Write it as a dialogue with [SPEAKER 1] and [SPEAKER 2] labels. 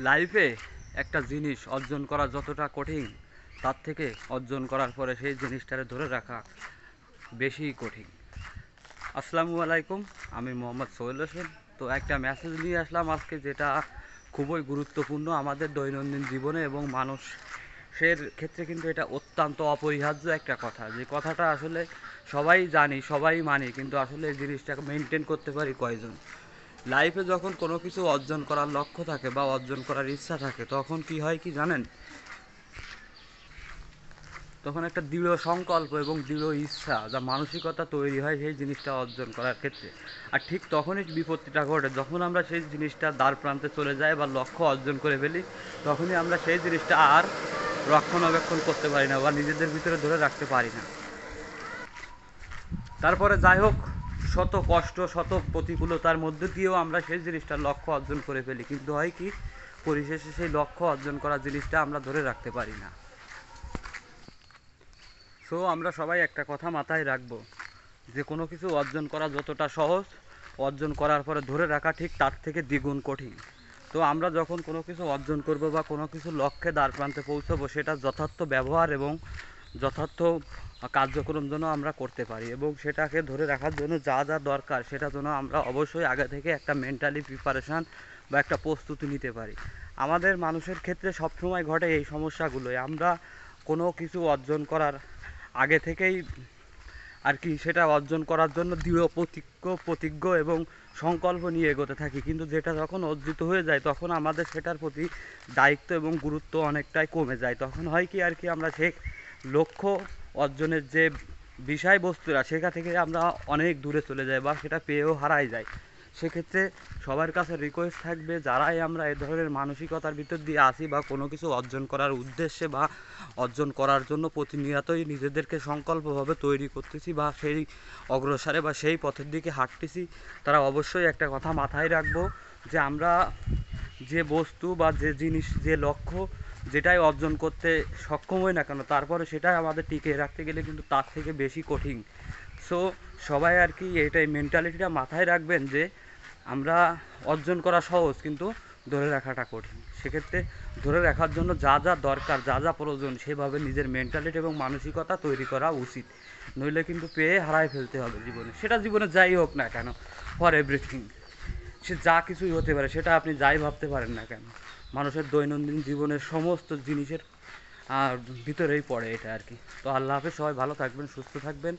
[SPEAKER 1] লাইফে একটা জিনিস অর্জন করা যতটা কঠিন, তার থেকে অর্জন করার পরে সেই জিনিসটারে ধরে রাখা বেশি কঠিন। আসসালামু আলাইকুম, আমি মোহাম্মদ সোহেল হোসেন। তো একটা মেসেজ নিয়ে আসলাম আজকে, যেটা খুবই গুরুত্বপূর্ণ আমাদের দৈনন্দিন জীবনে এবং মানুষের ক্ষেত্রে। কিন্তু এটা অত্যন্ত অপরিহার্য একটা কথা, যে কথাটা আসলে সবাই জানি, সবাই মানি, কিন্তু আসলে এই জিনিসটাকে মেনটেন করতে পারি কয়জন। লাইফে যখন কোনো কিছু অর্জন করার লক্ষ্য থাকে বা অর্জন করার ইচ্ছা থাকে, তখন কি হয় কি জানেন? তখন একটা দৃঢ় সংকল্প এবং দৃঢ় ইচ্ছা, যা মানসিকতা তৈরি হয় সেই জিনিসটা অর্জন করার ক্ষেত্রে। আর ঠিক তখনই বিপত্তিটা ঘটে, যখন আমরা সেই জিনিসটা দ্বার প্রান্তে চলে যাই বা লক্ষ্য অর্জন করে ফেলি, তখনই আমরা সেই জিনিসটা আর রক্ষণাবেক্ষণ করতে পারি না বা নিজেদের ভিতরে ধরে রাখতে পারি না। তারপরে যাই হোক, শত কষ্ট, শত প্রতিকূলতার মধ্যে দিয়েও আমরা সেই জিনিসটার লক্ষ্য অর্জন করে ফেলি, কিন্তু হয় কি, পরিশেষে সেই লক্ষ্য অর্জন করা জিনিসটা আমরা ধরে রাখতে পারি না। সো আমরা সবাই একটা কথা মাথায় রাখবো, যে কোনো কিছু অর্জন করা যতটা সহজ, অর্জন করার পরে ধরে রাখা ঠিক তার থেকে দ্বিগুণ কঠিন। তো আমরা যখন কোনো কিছু অর্জন করব বা কোনো কিছু লক্ষ্যে দ্বার প্রান্তে পৌঁছাবো, সেটা যথার্থ ব্যবহার এবং যথার্থ কার্যক্রম যেন আমরা করতে পারি, এবং সেটাকে ধরে রাখার জন্য যা যা দরকার সেটা যেন আমরা অবশ্যই আগে থেকে একটা মেন্টালি প্রিপারেশান বা একটা প্রস্তুতি নিতে পারি। আমাদের মানুষের ক্ষেত্রে সবসময় ঘটে এই সমস্যাগুলোই। আমরা কোনো কিছু অর্জন করার আগে থেকেই আর কি সেটা অর্জন করার জন্য দৃঢ় প্রতিজ্ঞ এবং সংকল্প নিয়ে এগোতে থাকি, কিন্তু যেটা যখন অর্জিত হয়ে যায়, তখন আমাদের সেটার প্রতি দায়িত্ব এবং গুরুত্ব অনেকটাই কমে যায়। তখন হয় কি আর কি, আমরা সেই লক্ষ্য অর্জনের যে বিষয়বস্তুরা, সেখান থেকে আমরা অনেক দূরে চলে যাই বা সেটা পেয়েও হারাই যায়। সেক্ষেত্রে সবার কাছে রিকোয়েস্ট থাকবে, যারাই আমরা এ ধরনের মানসিকতার ভিতর দিয়ে আসি বা কোনো কিছু অর্জন করার উদ্দেশ্যে বা অর্জন করার জন্য প্রতিনিয়তই নিজেদেরকে সংকল্পভাবে তৈরি করতেছি বা সেই অগ্রসরে বা সেই পথের দিকে হাঁটতেছি, তারা অবশ্যই একটা কথা মাথায় রাখবো, যে আমরা যে বস্তু বা যে জিনিস, যে লক্ষ্য, যেটাই অর্জন করতে সক্ষম হই না কেন, তারপরে সেটাই আমাদের টিকিয়ে রাখতে গেলে কিন্তু তার থেকে বেশি কঠিন। সো সবাই আর কি এটাই মেন্টালিটিটা মাথায় রাখবেন, যে আমরা অর্জন করা সহজ, কিন্তু ধরে রাখাটা কঠিন। সেক্ষেত্রে ধরে রাখার জন্য যা যা দরকার, যা যা প্রয়োজন, সেভাবে নিজের মেন্টালিটি এবং মানসিকতা তৈরি করা উচিত। নইলে কিন্তু পেয়ে হারায় ফেলতে হবে জীবনে, সেটা জীবনে যাই হোক না কেন, ফর এভরিথিং। সে যা কিছুই হতে পারে, সেটা আপনি যাই ভাবতে পারেন না কেন, মানুষের দৈনন্দিন জীবনের সমস্ত জিনিসের আর ভিতরেই পড়ে এটা আর কি। তো আল্লাহ হাফেজ, সবাই ভালো থাকবেন, সুস্থ থাকবেন।